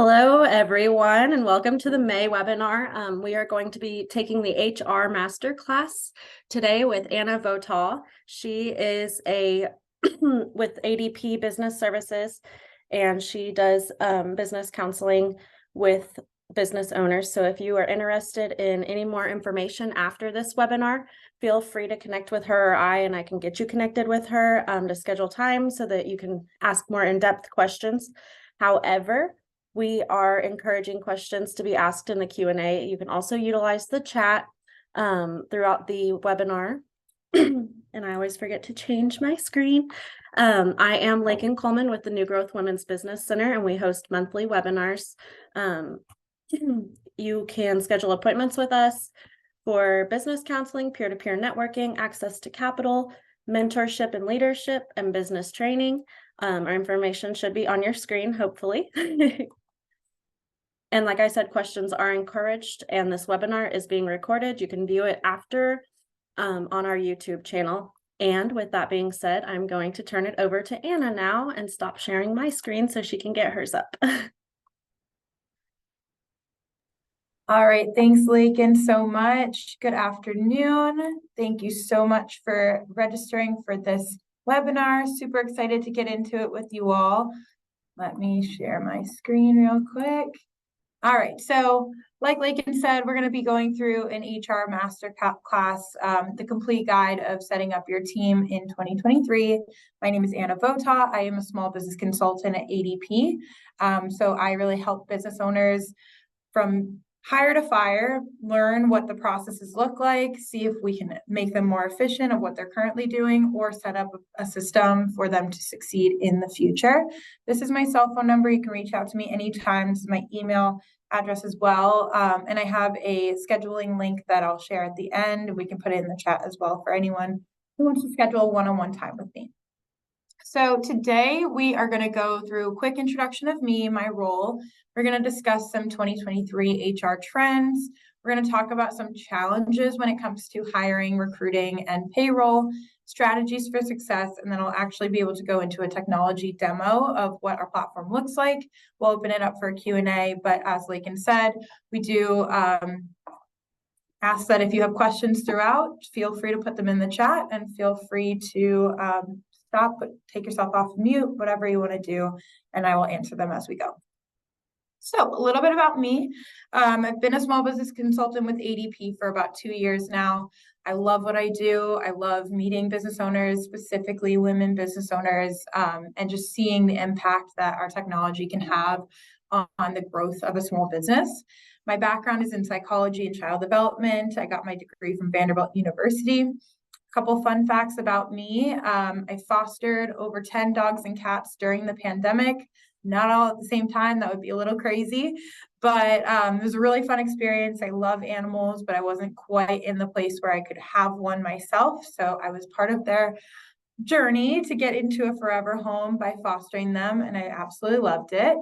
Hello, everyone, and welcome to the May webinar. We are going to be taking the HR Masterclass today with Anna Votaw. She is with ADP Business Services, and she does business counseling with business owners. So if you are interested in any more information after this webinar, feel free to connect with her or and I can get you connected with her to schedule time so that you can ask more in-depth questions. However, we are encouraging questions to be asked in the Q&A. You can also utilize the chat throughout the webinar. And I always forget to change my screen. I am Lakin Coleman with the New Growth Women's Business Center, and we host monthly webinars. You can schedule appointments with us for business counseling, peer-to-peer networking, access to capital, mentorship and leadership, and business training. Our information should be on your screen, hopefully. And like I said, questions are encouraged, and this webinar is being recorded. You can view it after on our YouTube channel. And with that being said, I'm going to turn it over to Anna now and stop sharing my screen so she can get hers up. All right, thanks, Lakin, so much. Good afternoon. Thank you so much for registering for this webinar. Super excited to get into it with you all. Let me share my screen real quick. All right, so like Lakin said, we're going to be going through an HR Masterclass, the complete guide of setting up your team in 2023. My name is Anna Votaw. I am a small business consultant at ADP. So I really help business owners from hire to fire, learn what the processes look like, see if we can make them more efficient of what they're currently doing, or set up a system for them to succeed in the future. This is my cell phone number. You can reach out to me anytime. This is my email address as well. And I have a scheduling link that I'll share at the end. We can put it in the chat as well for anyone who wants to schedule a one-on-one time with me. So today we are going to go through a quick introduction of me, my role. We're going to discuss some 2023 HR trends. We're going to talk about some challenges when it comes to hiring, recruiting, and payroll, strategies for success, and then I'll actually be able to go into a technology demo of what our platform looks like. We'll open it up for a Q&A, but as Lakin said, we do ask that if you have questions throughout, feel free to put them in the chat and feel free to take yourself off mute, whatever you want to do, and I will answer them as we go. So a little bit about me. I've been a small business consultant with ADP for about 2 years now. I love what I do. I love meeting business owners, specifically women business owners, and just seeing the impact that our technology can have on the growth of a small business. My background is in psychology and child development. I got my degree from Vanderbilt University. Couple fun facts about me. I fostered over 10 dogs and cats during the pandemic. Not all at the same time. That would be a little crazy, but it was a really fun experience. I love animals, but I wasn't quite in the place where I could have one myself. So I was part of their journey to get into a forever home by fostering them, and I absolutely loved it.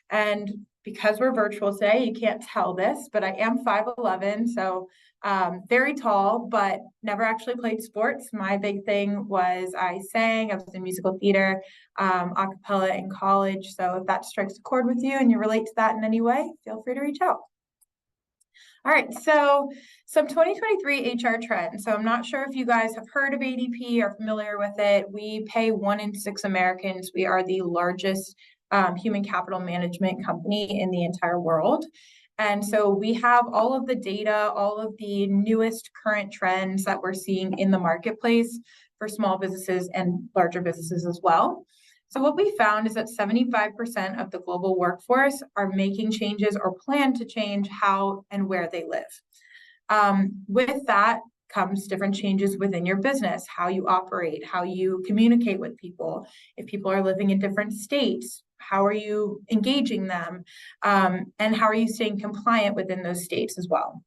And because we're virtual today, you can't tell this, but I am 5'11", so very tall, but never actually played sports. My big thing was I sang. I was in musical theater, a cappella in college. So if that strikes a chord with you and you relate to that in any way, feel free to reach out. All right, so some 2023 HR trends. So I'm not sure if you guys have heard of ADP or familiar with it. We pay 1 in 6 Americans. We are the largest human capital management company in the entire world. And so we have all of the data, all of the newest current trends that we're seeing in the marketplace for small businesses and larger businesses as well. So what we found is that 75% of the global workforce are making changes or plan to change how and where they live. With that comes different changes within your business, how you operate, how you communicate with people. If people are living in different states, how are you engaging them? And how are you staying compliant within those states as well?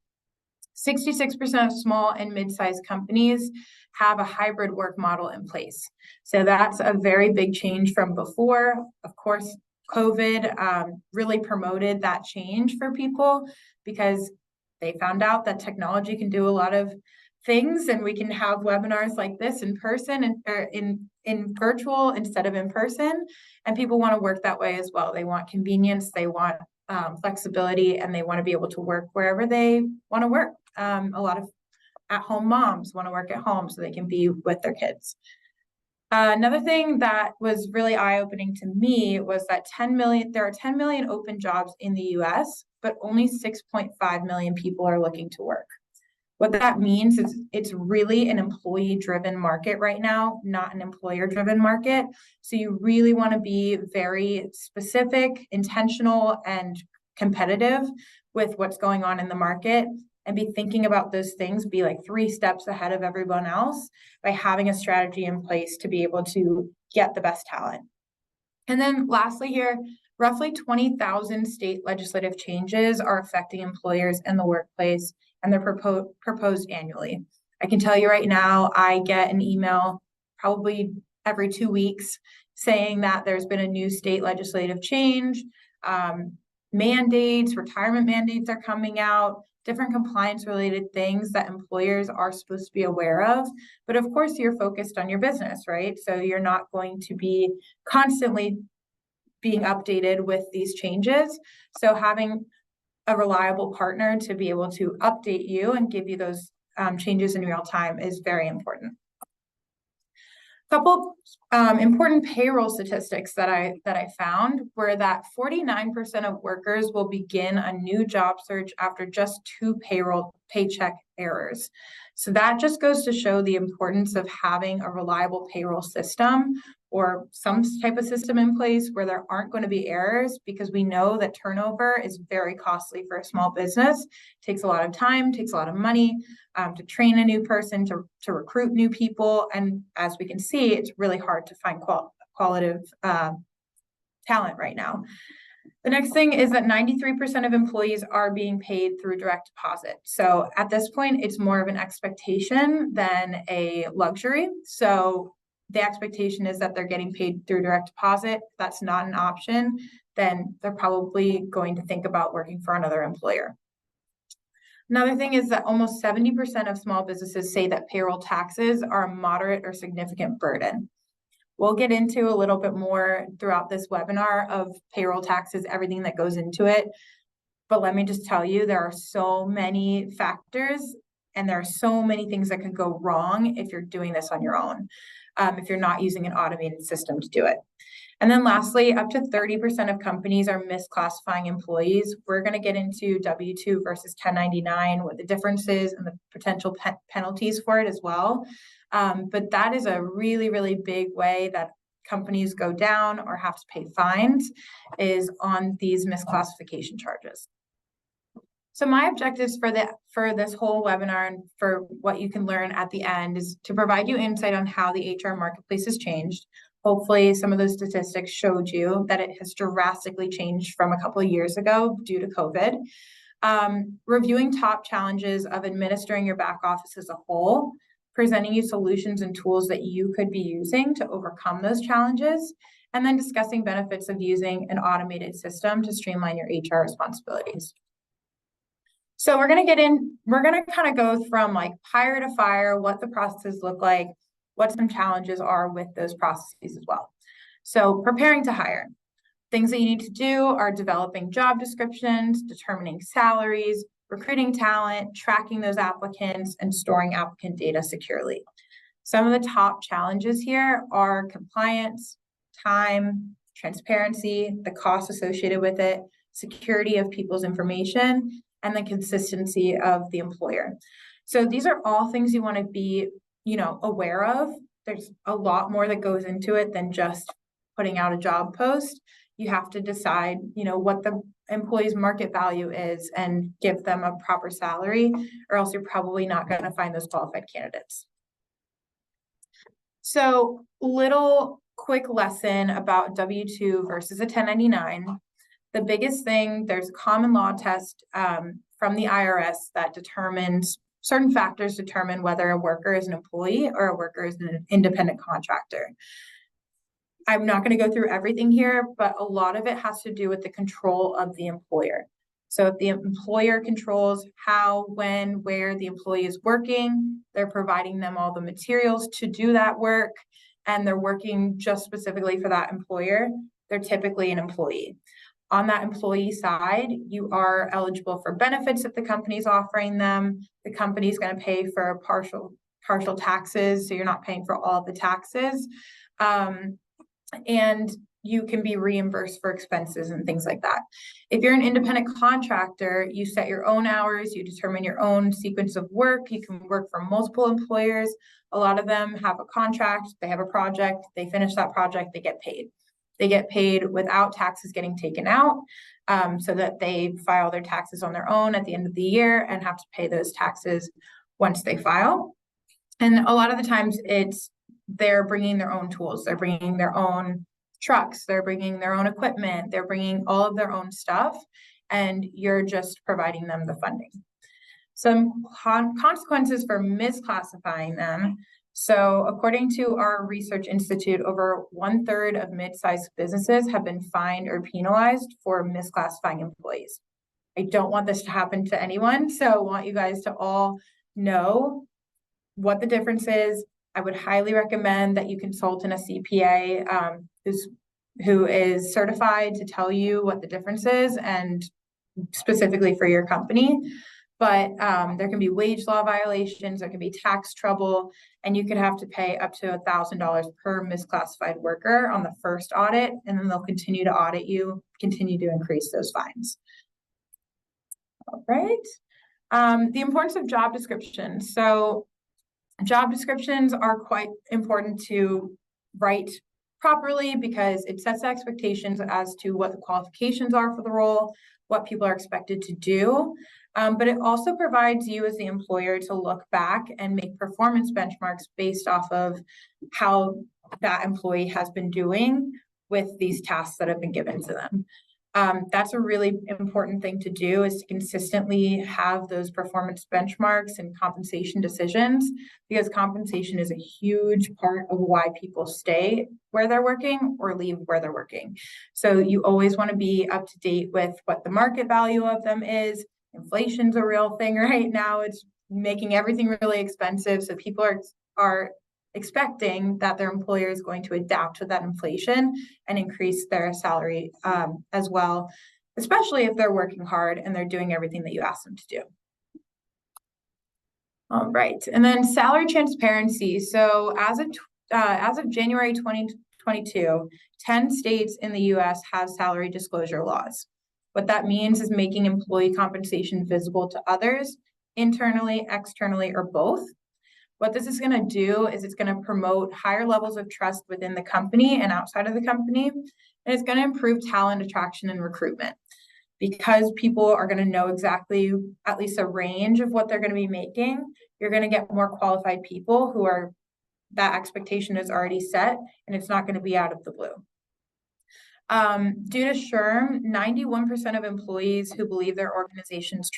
66% of small and mid-sized companies have a hybrid work model in place. So that's a very big change from before. Of course, COVID really promoted that change for people because they found out that technology can do a lot of things, and we can have webinars like this in person and in virtual instead of in person. And people want to work that way as well. They want convenience. They want flexibility, and they want to be able to work wherever they want to work. A lot of at-home moms want to work at home so they can be with their kids. Another thing that was really eye-opening to me was that there are 10 million open jobs in the US, but only 6.5 million people are looking to work. What that means is it's really an employee-driven market right now, not an employer-driven market. So you really want to be very specific, intentional, and competitive with what's going on in the market, and be thinking about those things, be like 3 steps ahead of everyone else by having a strategy in place to be able to get the best talent. And then lastly here, roughly 20,000 state legislative changes are affecting employers in the workplace, and they're proposed annually. I can tell you right now, I get an email probably every 2 weeks saying that there's been a new state legislative change. Mandates, retirement mandates are coming out, different compliance related things that employers are supposed to be aware of. But of course, you're focused on your business, right? So you're not going to be constantly being updated with these changes. So having a reliable partner to be able to update you and give you those changes in real time is very important. Couple important payroll statistics that I found were that 49% of workers will begin a new job search after just 2 payroll paycheck errors. So that just goes to show the importance of having a reliable payroll system or some type of system in place where there aren't going to be errors, because we know that turnover is very costly for a small business. It takes a lot of time, takes a lot of money to train a new person, to recruit new people. And as we can see, it's really hard to find qualitative talent right now. The next thing is that 93% of employees are being paid through direct deposit. So at this point, it's more of an expectation than a luxury. So the expectation is that they're getting paid through direct deposit. If that's not an option, then they're probably going to think about working for another employer. Another thing is that almost 70% of small businesses say that payroll taxes are a moderate or significant burden. We'll get into a little bit more throughout this webinar of payroll taxes, everything that goes into it. But let me just tell you, there are so many factors and there are so many things that could go wrong if you're doing this on your own, if you're not using an automated system to do it. And then lastly, up to 30% of companies are misclassifying employees. We're going to get into W-2 versus 1099, what the difference is and the potential penalties for it as well. But that is a really, really big way that companies go down or have to pay fines, is on these misclassification charges. So my objectives for this whole webinar and for what you can learn at the end is to provide you insight on how the HR marketplace has changed. Hopefully some of those statistics showed you that it has drastically changed from a couple of years ago due to COVID. Reviewing top challenges of administering your back office as a whole, presenting you solutions and tools that you could be using to overcome those challenges, and then discussing benefits of using an automated system to streamline your HR responsibilities. So we're going to kind of go from like hire to fire, what the processes look like, what some challenges are with those processes as well. So preparing to hire. Things that you need to do are developing job descriptions, determining salaries, recruiting talent, tracking those applicants, and storing applicant data securely. Some of the top challenges here are compliance, time, transparency, the cost associated with it, security of people's information, and the consistency of the employer. So these are all things you want to be, aware of. There's a lot more that goes into it than just putting out a job post. You have to decide, what the employee's market value is and give them a proper salary, or else you're probably not going to find those qualified candidates. So little quick lesson about W-2 versus a 1099. The biggest thing, there's a common law test from the IRS that determines certain factors determine whether a worker is an employee or a worker is an independent contractor. I'm not going to go through everything here, but a lot of it has to do with the control of the employer. So if the employer controls how, when, where the employee is working, they're providing them all the materials to do that work, and they're working just specifically for that employer, they're typically an employee. On that employee side, you are eligible for benefits if the company's offering them. The company's going to pay for partial taxes, so you're not paying for all of the taxes. And you can be reimbursed for expenses and things like that. If you're an independent contractor, you set your own hours, you determine your own sequence of work. You can work for multiple employers. A lot of them have a contract, they have a project, they finish that project, they get paid. They get paid without taxes getting taken out, so that they file their taxes on their own at the end of the year and have to pay those taxes once they file. And a lot of the times they're bringing their own tools, they're bringing their own trucks, they're bringing their own equipment, they're bringing all of their own stuff, and you're just providing them the funding. Some consequences for misclassifying them. So according to our research institute, over 1/3 of mid-sized businesses have been fined or penalized for misclassifying employees. I don't want this to happen to anyone, so I want you guys to all know what the difference is. I would highly recommend that you consult in a CPA who is certified to tell you what the difference is, and specifically for your company. But there can be wage law violations, there can be tax trouble, and you could have to pay up to $1,000 per misclassified worker on the first audit, and then they'll continue to audit you, continue to increase those fines. All right. The importance of job descriptions. So job descriptions are quite important to write properly because it sets expectations as to what the qualifications are for the role, what people are expected to do. But it also provides you as the employer to look back and make performance benchmarks based off of how that employee has been doing with these tasks that have been given to them. That's a really important thing to do, is to consistently have those performance benchmarks and compensation decisions, because compensation is a huge part of why people stay where they're working or leave where they're working. So you always want to be up to date with what the market value of them is. Inflation's a real thing right now. It's making everything really expensive. So people are expecting that their employer is going to adapt to that inflation and increase their salary as well, especially if they're working hard and they're doing everything that you ask them to do. All right, and then salary transparency. So as of January 2022, 10 states in the US have salary disclosure laws. What that means is making employee compensation visible to others, internally, externally, or both. What this is going to do is it's going to promote higher levels of trust within the company and outside of the company, and it's going to improve talent attraction and recruitment, because people are going to know exactly at least a range of what they're going to be making. You're going to get more qualified people who are, that expectation is already set, and it's not going to be out of the blue. Due to SHRM, 91% of employees who believe their organizations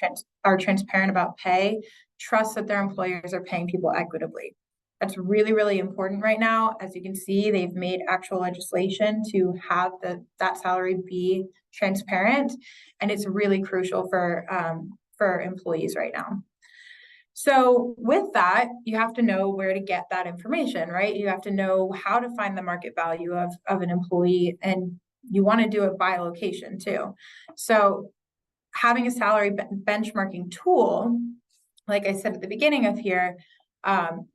are transparent about pay trust that their employers are paying people equitably. That's really, really important right now. As you can see, they've made actual legislation to have that salary be transparent, and it's really crucial for employees right now. So with that, you have to know where to get that information, right? You have to know how to find the market value of an employee, and you want to do it by location too. So having a salary benchmarking tool, like I said at the beginning of here,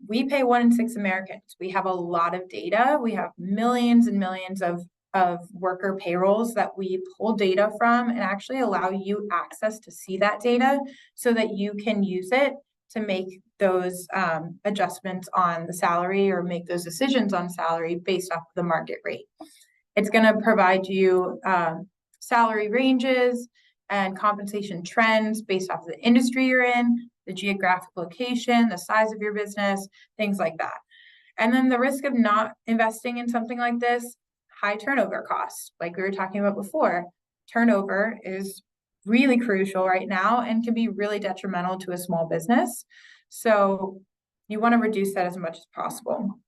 we pay 1 in 6 Americans. We have a lot of data. We have millions and millions of worker payrolls that we pull data from and actually allow you access to see that data so that you can use it to make those adjustments on the salary or make those decisions on salary based off of the market rate. It's going to provide you salary ranges and compensation trends based off of the industry you're in, the geographic location, the size of your business, things like that. And then the risk of not investing in something like this, high turnover costs. Like we were talking about before, turnover is really crucial right now and can be really detrimental to a small business. So you want to reduce that as much as possible.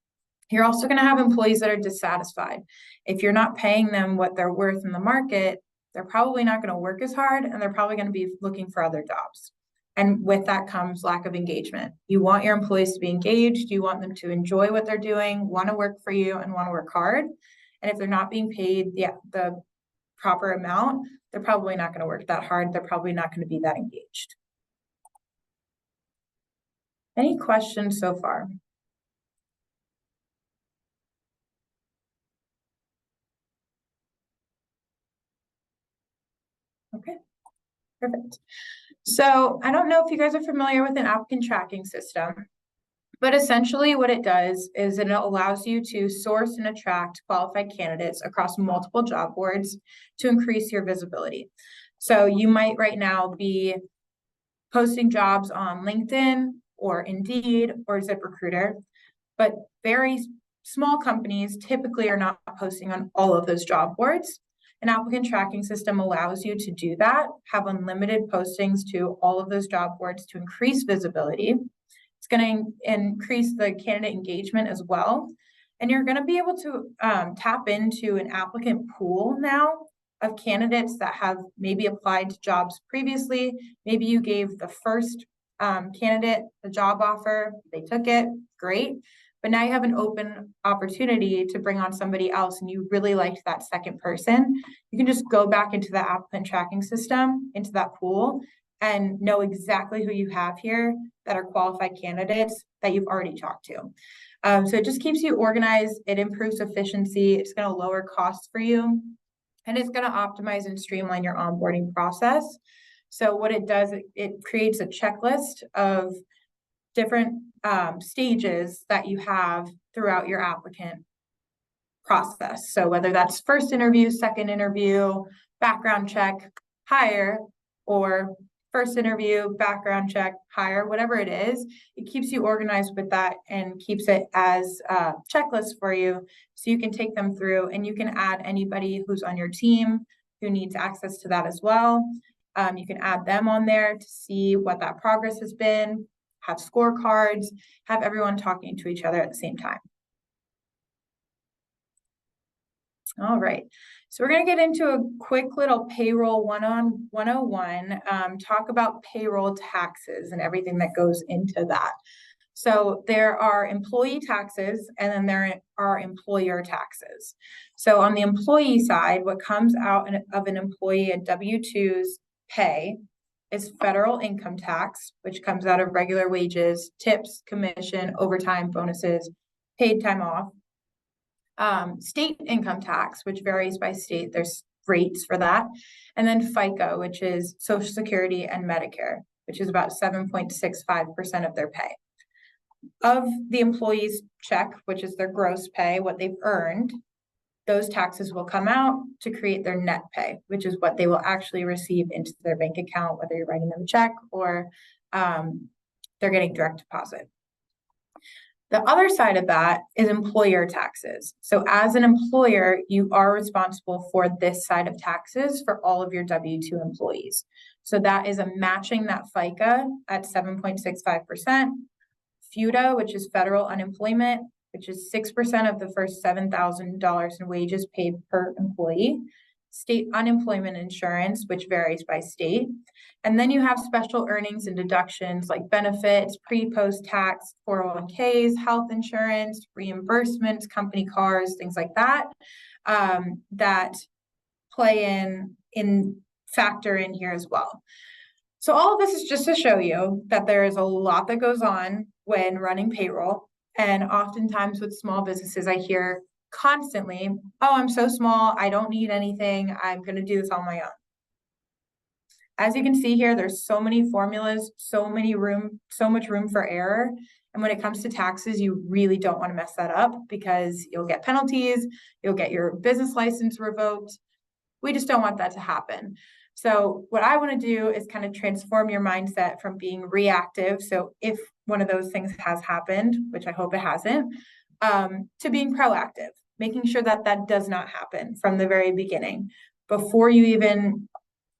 You're also going to have employees that are dissatisfied. If you're not paying them what they're worth in the market, they're probably not going to work as hard, and they're probably going to be looking for other jobs. And with that comes lack of engagement. You want your employees to be engaged. You want them to enjoy what they're doing, want to work for you, and want to work hard. And if they're not being paid the proper amount, they're probably not going to work that hard. They're probably not going to be that engaged. Any questions so far? Okay, perfect. So I don't know if you guys are familiar with an applicant tracking system, but essentially what it does is it allows you to source and attract qualified candidates across multiple job boards to increase your visibility. So you might right now be posting jobs on LinkedIn or Indeed or ZipRecruiter, but very small companies typically are not posting on all of those job boards. An applicant tracking system allows you to do that, have unlimited postings to all of those job boards to increase visibility. It's going to increase the candidate engagement as well. And you're going to be able to tap into an applicant pool now of candidates that have maybe applied to jobs previously. Maybe you gave the first candidate the job offer, they took it, great. But now you have an open opportunity to bring on somebody else and you really liked that second person. You can just go back into the applicant tracking system, into that pool, and know exactly who you have here that are qualified candidates that you've already talked to. So it just keeps you organized. It improves efficiency. It's going to lower costs for you. And it's going to optimize and streamline your onboarding process. So what it does, it creates a checklist of different stages that you have throughout your applicant process. So whether that's first interview, second interview, background check, hire, or first interview, background check, hire, whatever it is, it keeps you organized with that and keeps it as a checklist for you so you can take them through and you can add anybody who's on your team who needs access to that as well. You can add them on there to see what that progress has been, have scorecards, have everyone talking to each other at the same time. All right, so we're going to get into a quick little payroll 101, talk about payroll taxes and everything that goes into that. So there are employee taxes and then there are employer taxes. So on the employee side, what comes out of an employee at W-2's pay is federal income tax, which comes out of regular wages, tips, commission, overtime, bonuses, paid time off. State income tax, which varies by state, there's rates for that. And then FICA, which is Social Security and Medicare, which is about 7.65% of their pay. Of the employee's check, which is their gross pay, what they've earned, those taxes will come out to create their net pay, which is what they will actually receive into their bank account, whether you're writing them a check or they're getting direct deposit. The other side of that is employer taxes. So as an employer, you are responsible for this side of taxes for all of your W-2 employees. So that is a matching that FICA at 7.65%, FUTA, which is federal unemployment, which is 6% of the first $7,000 in wages paid per employee, state unemployment insurance, which varies by state. And then you have special earnings and deductions like benefits, pre-post tax, 401ks, health insurance, reimbursements, company cars, things like that, that play factor in here as well. So all of this is just to show you that there is a lot that goes on when running payroll. And oftentimes with small businesses, I hear constantly, oh, I'm so small, I don't need anything, I'm going to do this on my own. As you can see here, there's so many formulas, so much room for error. And when it comes to taxes, you really don't want to mess that up because you'll get penalties, you'll get your business license revoked. We just don't want that to happen. So what I want to do is kind of transform your mindset from being reactive. So if one of those things has happened, which I hope it hasn't, to being proactive, making sure that that does not happen from the very beginning. Before you even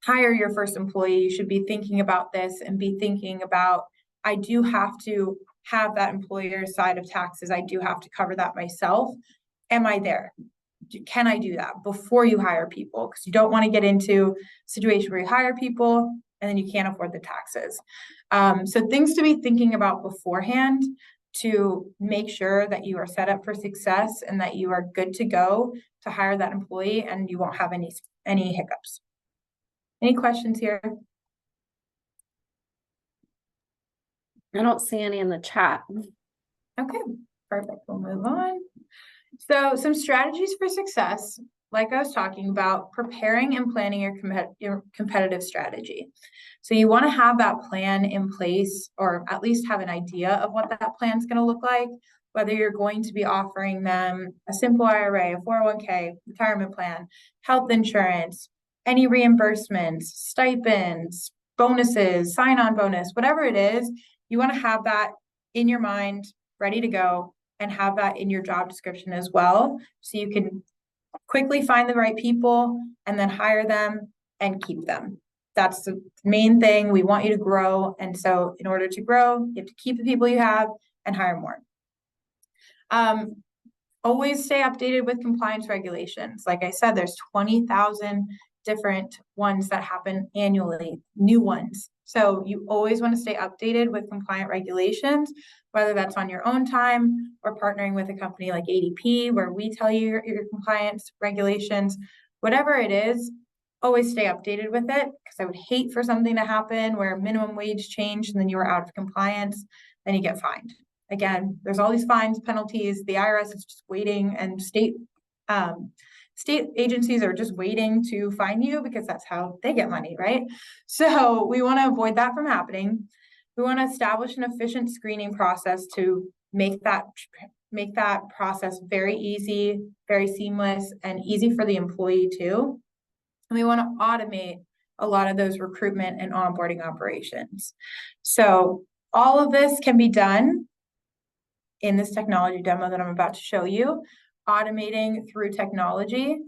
hire your first employee, you should be thinking about this and be thinking about, I do have to have that employer side of taxes. I do have to cover that myself. Am I there? Can I do that before you hire people? Because you don't want to get into a situation where you hire people and then you can't afford the taxes. So things to be thinking about beforehand. to make sure that you are set up for success and that you are good to go to hire that employee and you won't have any hiccups. Any questions here? I don't see any in the chat. Okay, perfect. We'll move on. So some strategies for success, like I was talking about, preparing and planning your competitive strategy. So you want to have that plan in place, or at least have an idea of what that plan is going to look like, whether you're going to be offering them a simple IRA, a 401k, retirement plan, health insurance, any reimbursements, stipends, bonuses, sign-on bonus, whatever it is, you want to have that in your mind, ready to go, and have that in your job description as well. So you can quickly find the right people and then hire them and keep them. That's the main thing. We want you to grow. And so in order to grow, you have to keep the people you have and hire more. Always stay updated with compliance regulations. Like I said, there's 20,000 different ones that happen annually, new ones. So you always want to stay updated with compliant regulations, whether that's on your own time or partnering with a company like ADP, where we tell you your compliance regulations, whatever it is, always stay updated with it, because I would hate for something to happen where minimum wage changed and then you were out of compliance, then you get fined. Again, there's all these fines, penalties. The IRS is just waiting, and state agencies are just waiting to fine you because that's how they get money, right? So we want to avoid that from happening. We want to establish an efficient screening process to make that process very easy, very seamless, and easy for the employee too. And we want to automate a lot of those recruitment and onboarding operations. So all of this can be done in this technology demo that I'm about to show you, automating through technology.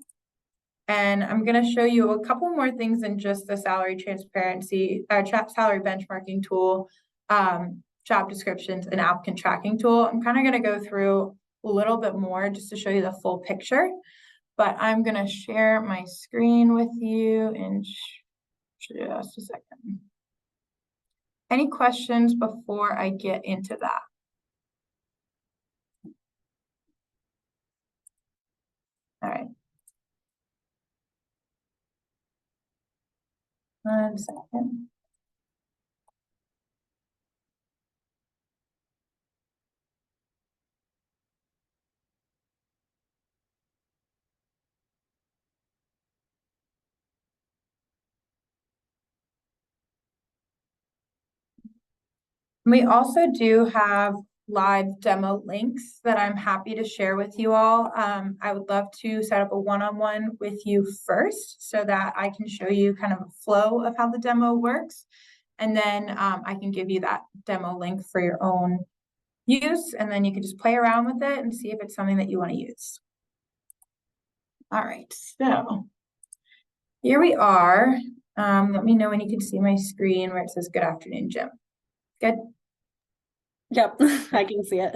And I'm going to show you a couple more things than just the salary transparency, salary benchmarking tool, job descriptions, and applicant tracking tool. I'm kind of going to go through a little bit more just to show you the full picture, but I'm going to share my screen with you in just a second. Any questions before I get into that? All right. 1 second. We also do have live demo links that I'm happy to share with you all. I would love to set up a one-on-one with you first so that I can show you kind of a flow of how the demo works. And then I can give you that demo link for your own use. And then you can just play around with it and see if it's something that you want to use. All right, so here we are. Let me know when you can see my screen where it says good afternoon, Jim. Good. Yep, I can see it.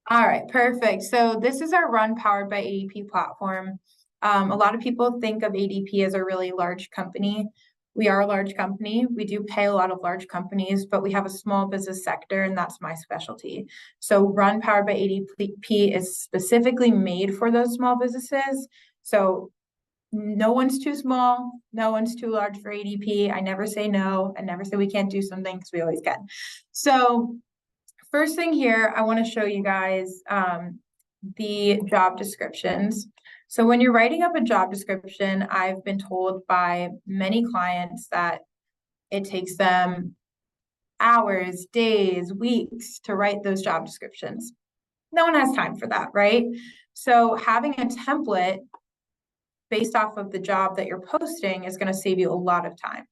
All right, perfect. So this is our Run powered by ADP platform. A lot of people think of ADP as a really large company. We are a large company. We do pay a lot of large companies, but we have a small business sector, and that's my specialty. So Run powered by ADP is specifically made for those small businesses. So no one's too small, no one's too large for ADP. I never say no. I never say we can't do something, because we always can. So first thing here, I want to show you guys the job descriptions. So when you're writing up a job description, I've been told by many clients that it takes them hours, days, weeks to write those job descriptions. No one has time for that, right? So having a template based off of the job that you're posting is going to save you a lot of time.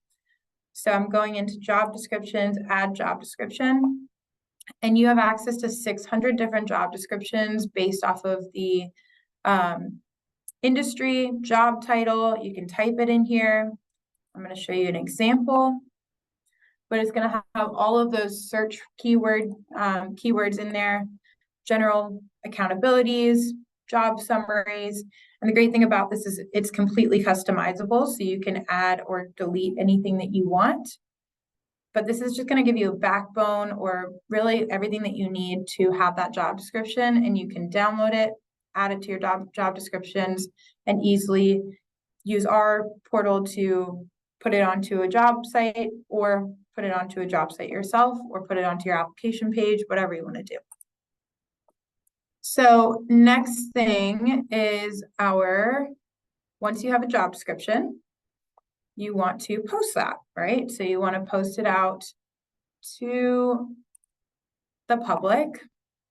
So I'm going into job descriptions, add job description. And you have access to 600 different job descriptions based off of the industry, job title. You can type it in here. I'm going to show you an example, but it's going to have all of those search keywords in there, general accountabilities, job summaries. And the great thing about this is it's completely customizable, so you can add or delete anything that you want. but this is just going to give you a backbone or really everything that you need to have that job description, and you can download it, add it to your job descriptions, and easily use our portal to put it onto a job site or put it onto a job site yourself or put it onto your application page, whatever you want to do. So next thing is once you have a job description, you want to post that, right? So you want to post it out to the public.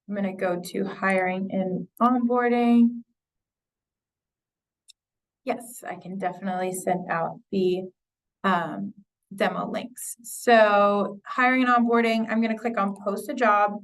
I'm going to go to hiring and onboarding. Yes, I can definitely send out the demo links. So hiring and onboarding, I'm going to click on post a job.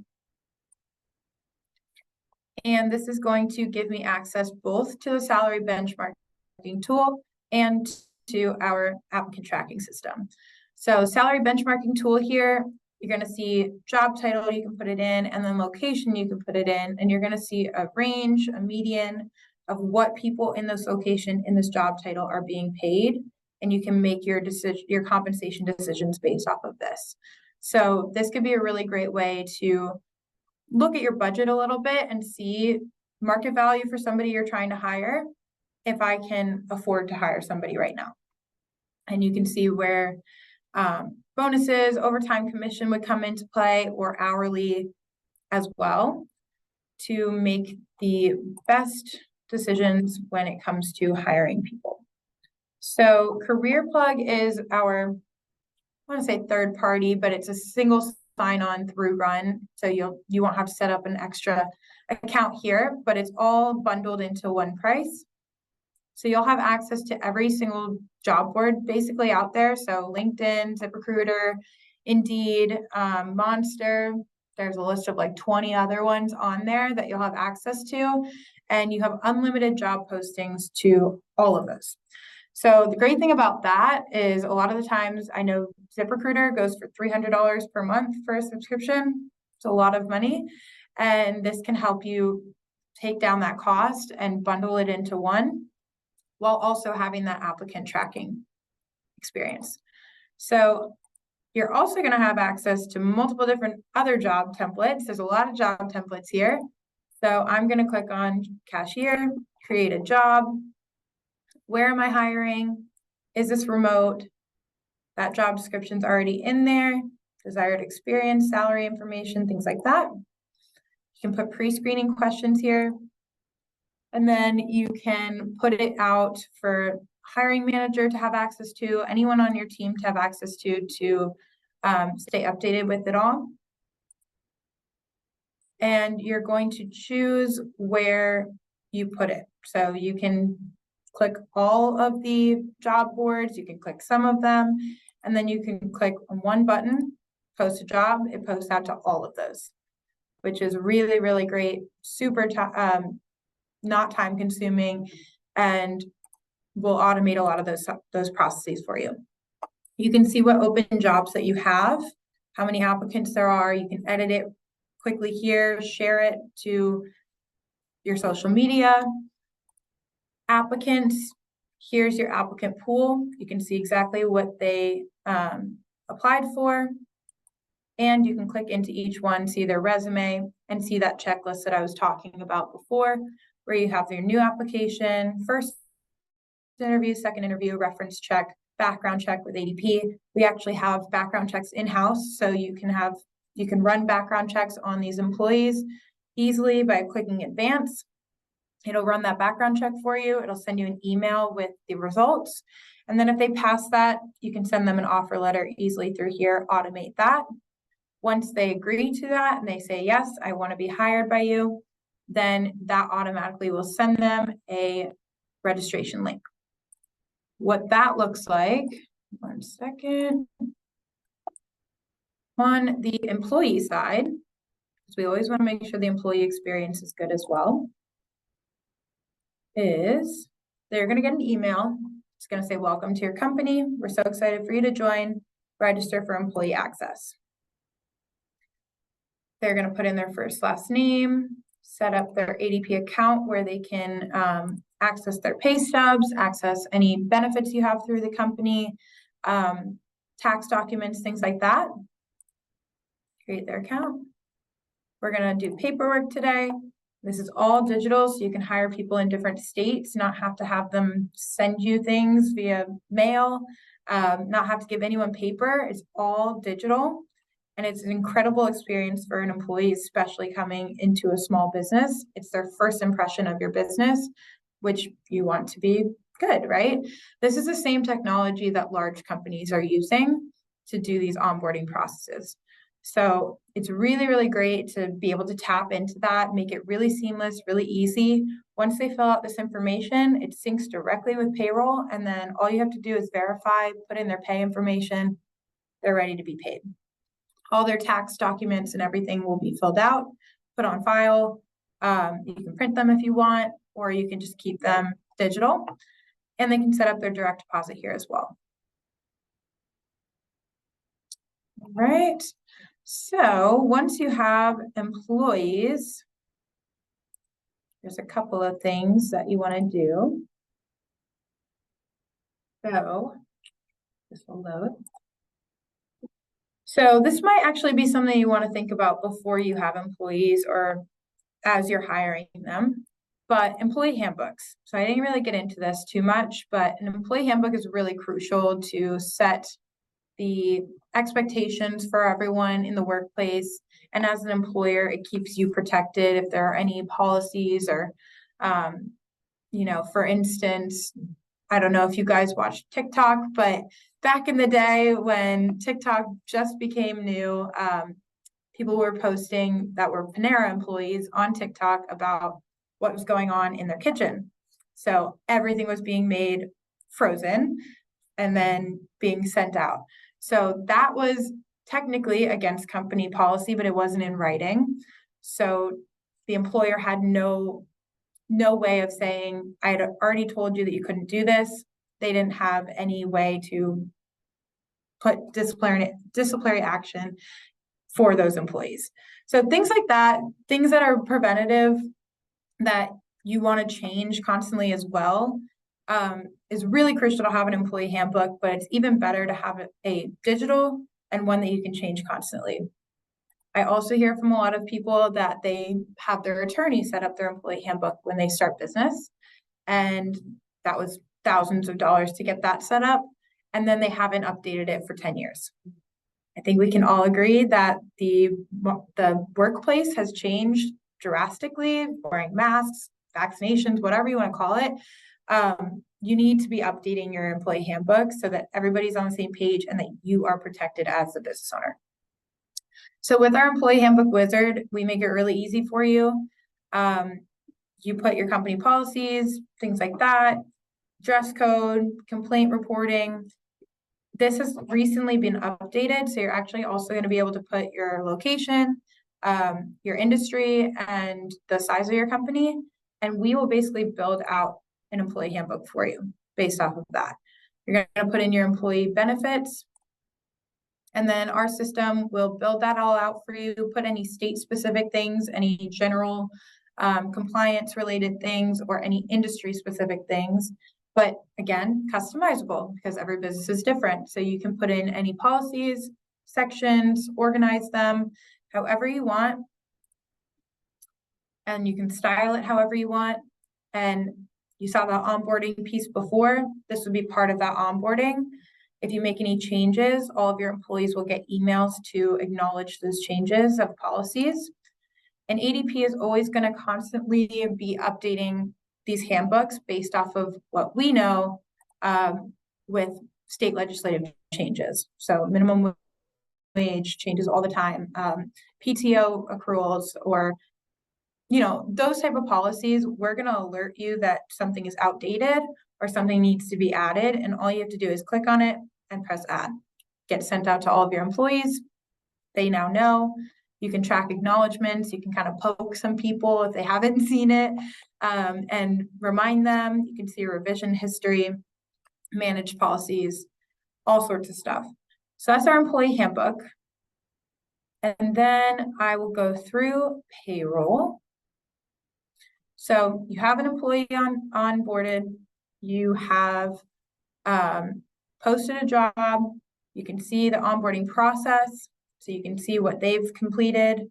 And this is going to give me access both to the salary benchmarking tool and to our applicant tracking system. So salary benchmarking tool here, you're going to see job title, you can put it in, and then location, you can put it in, and you're going to see a range, a median of what people in this location, in this job title are being paid. And you can make your compensation decisions based off of this. So this could be a really great way to look at your budget a little bit and see market value for somebody you're trying to hire, if I can afford to hire somebody right now. And you can see where bonuses, overtime commission would come into play, or hourly as well, to make the best decisions when it comes to hiring people. So Career Plug is our, I want to say third party, but it's a single sign-on through Run. So you won't have to set up an extra account here, but it's all bundled into one price. So you'll have access to every single job board basically out there. So LinkedIn, ZipRecruiter, Indeed, Monster. There's a list of like 20 other ones on there that you'll have access to. And you have unlimited job postings to all of those. So the great thing about that is a lot of the times, I know ZipRecruiter goes for $300 per month for a subscription. It's a lot of money. And this can help you take down that cost and bundle it into one, while also having that applicant tracking experience. So you're also going to have access to multiple different other job templates. There's a lot of job templates here. So I'm going to click on cashier, create a job. Where am I hiring? Is this remote? That job description's already in there. Desired experience, salary information, things like that. You can put pre-screening questions here. And then you can put it out for hiring manager to have access to, anyone on your team to have access to stay updated with it all. And you're going to choose where you put it. So you can click all of the job boards, you can click some of them, and then you can click on one button, post a job, it posts out to all of those, which is really, really great, super not time consuming, and will automate a lot of those processes for you. You can see what open jobs that you have, how many applicants there are. You can edit it quickly here, share it to your social media. Applicants, here's your applicant pool. You can see exactly what they applied for. And you can click into each one, see their resume, and see that checklist that I was talking about before, where you have your new application, first interview, second interview, reference check, background check with ADP. We actually have background checks in-house, so you can run background checks on these employees easily by clicking advance. It'll run that background check for you. It'll send you an email with the results. And then if they pass that, you can send them an offer letter easily through here, automate that. Once they agree to that and they say, yes, I want to be hired by you, then that automatically will send them a registration link. What that looks like, one second. On the employee side, because we always want to make sure the employee experience is good as well, is they're going to get an email. It's going to say, welcome to your company. We're so excited for you to join, register for employee access. They're going to put in their first, last name, set up their ADP account where they can access their pay stubs, access any benefits you have through the company, tax documents, things like that. Create their account. We're going to do paperwork today. This is all digital, so you can hire people in different states, not have to have them send you things via mail, not have to give anyone paper. It's all digital. And it's an incredible experience for an employee, especially coming into a small business. It's their first impression of your business, which you want to be good, right? This is the same technology that large companies are using to do these onboarding processes. So it's really, really great to be able to tap into that, make it really seamless, really easy. Once they fill out this information, it syncs directly with payroll. And then all you have to do is verify, put in their pay information. They're ready to be paid. All their tax documents and everything will be filled out, put on file. You can print them if you want, or you can just keep them digital. And they can set up their direct deposit here as well. All right. So once you have employees, there's a couple of things that you want to do. So this will load. So this might actually be something you want to think about before you have employees or as you're hiring them, but employee handbooks. So I didn't really get into this too much, but an employee handbook is really crucial to set the expectations for everyone in the workplace. And as an employer, it keeps you protected if there are any policies or, for instance, I don't know if you guys watch TikTok, but back in the day when TikTok just became new, people were posting that were Panera employees on TikTok about what was going on in their kitchen. So everything was being made frozen and then being sent out. So that was technically against company policy, but it wasn't in writing. So the employer had no way of saying, I had already told you that you couldn't do this. They didn't have any way to put disciplinary action for those employees. So things like that, things that are preventative that you want to change constantly as well, is really crucial to have an employee handbook, but it's even better to have a digital and one that you can change constantly. I also hear from a lot of people that they have their attorney set up their employee handbook when they start business. And that was thousands of dollars to get that set up. And then they haven't updated it for 10 years. I think we can all agree that the workplace has changed drastically, wearing masks, vaccinations, whatever you want to call it. You need to be updating your employee handbook so that everybody's on the same page and that you are protected as the business owner. So with our employee handbook wizard, we make it really easy for you. You put your company policies, things like that, dress code, complaint reporting. This has recently been updated, so you're actually also going to be able to put your location, your industry, and the size of your company, and we will basically build out an employee handbook for you based off of that. You're going to put in your employee benefits, and then our system will build that all out for you, put any state-specific things, any general compliance-related things, or any industry-specific things. But again, customizable because every business is different. So you can put in any policies, sections, organize them however you want. And you can style it however you want. And you saw the onboarding piece before. This would be part of that onboarding. If you make any changes, all of your employees will get emails to acknowledge those changes of policies. And ADP is always going to constantly be updating these handbooks based off of what we know with state legislative changes. So minimum wage changes all the time, PTO accruals, or those type of policies. We're going to alert you that something is outdated or something needs to be added, and all you have to do is click on it and press add. Get sent out to all of your employees. They now know. You can track acknowledgements. You can kind of poke some people if they haven't seen it, and remind them. You can see a revision history, manage policies, all sorts of stuff. So that's our employee handbook. And then I will go through payroll. So you have an employee onboarded. You have posted a job. You can see the onboarding process, so you can see what they've completed.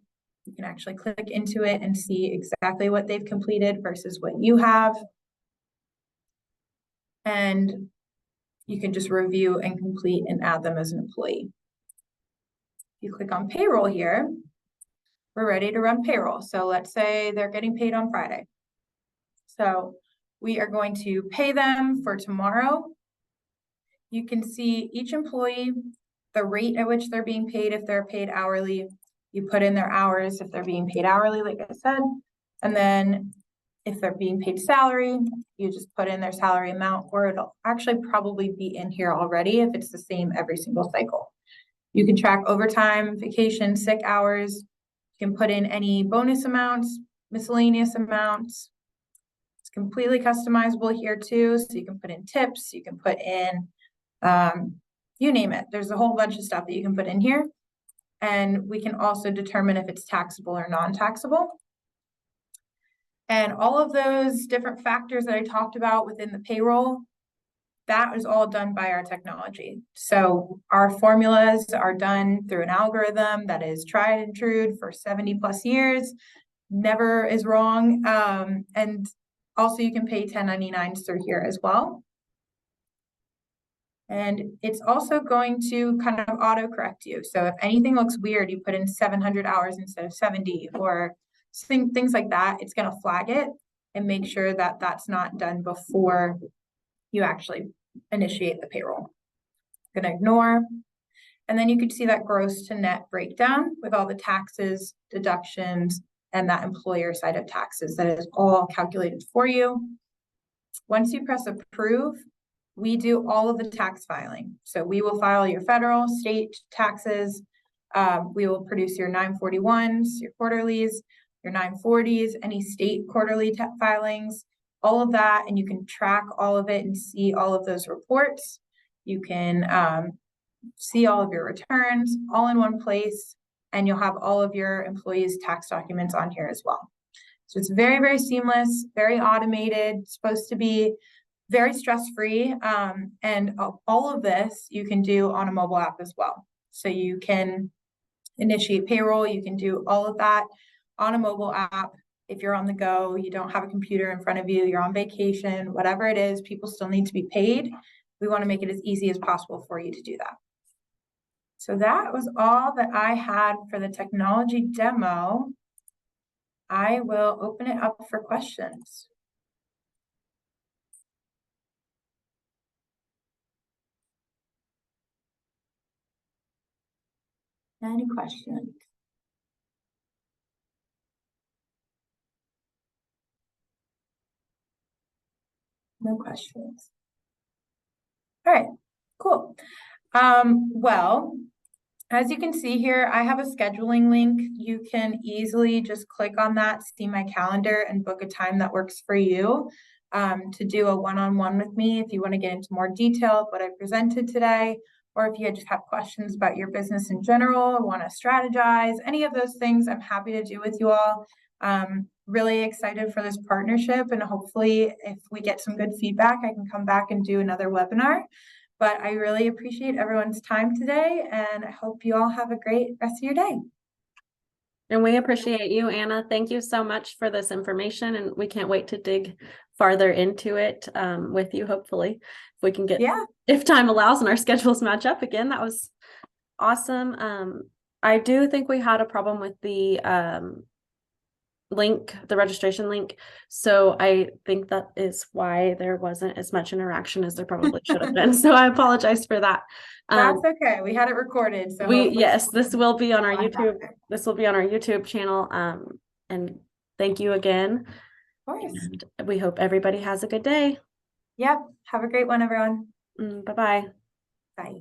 You can actually click into it and see exactly what they've completed versus what you have. And you can just review and complete and add them as an employee. If you click on payroll here, we're ready to run payroll. So let's say they're getting paid on Friday. So we are going to pay them for tomorrow. You can see each employee, the rate at which they're being paid. If they're paid hourly, you put in their hours if they're being paid hourly, like I said. And then if they're being paid salary, you just put in their salary amount, or it'll actually probably be in here already if it's the same every single cycle. You can track overtime, vacation, sick hours. You can put in any bonus amounts, miscellaneous amounts. It's completely customizable here too. So you can put in tips, you can put in, you name it. There's a whole bunch of stuff that you can put in here. And we can also determine if it's taxable or non-taxable. And all of those different factors that I talked about within the payroll, that is all done by our technology. So our formulas are done through an algorithm that is tried and true for 70 plus years, never is wrong. And also you can pay 1099s through here as well. And it's also going to kind of auto correct you. So if anything looks weird, you put in 700 hours instead of 70 or things like that, it's going to flag it and make sure that that's not done before you actually initiate the payroll. I'm going to ignore. And then you can see that gross to net breakdown with all the taxes, deductions, and that employer side of taxes that is all calculated for you. Once you press approve, we do all of the tax filing. So we will file your federal, state taxes. We will produce your 941s, your quarterlies, your 940s, any state quarterly filings, all of that. And you can track all of it and see all of those reports. You can see all of your returns all in one place, and you'll have all of your employees' tax documents on here as well. So it's very, very seamless, very automated, it's supposed to be very stress-free. And all of this you can do on a mobile app as well. So you can initiate payroll, you can do all of that on a mobile app. If you're on the go, you don't have a computer in front of you, you're on vacation, whatever it is, people still need to be paid. We want to make it as easy as possible for you to do that. So that was all that I had for the technology demo. I will open it up for questions. Any questions? No questions. All right, cool. Well, as you can see here, I have a scheduling link. You can easily just click on that, see my calendar, and book a time that works for you to do a one-on-one with me if you want to get into more detail of what I presented today, or if you just have questions about your business in general, or want to strategize, any of those things, I'm happy to do with you all. Really excited for this partnership, and hopefully if we get some good feedback, I can come back and do another webinar. But I really appreciate everyone's time today, and I hope you all have a great rest of your day. And we appreciate you, Anna. Thank you so much for this information, and we can't wait to dig farther into it with you, hopefully. If we can get, if time allows and our schedules match up again, that was awesome. I do think we had a problem with the link, the registration link. So I think that is why there wasn't as much interaction as there probably should have been. So I apologize for that. That's okay. We had it recorded. So yes, this will be on our YouTube. This will be on our YouTube channel. And thank you again. Of course. And we hope everybody has a good day. Yep. Have a great one, everyone. Bye-bye. Bye.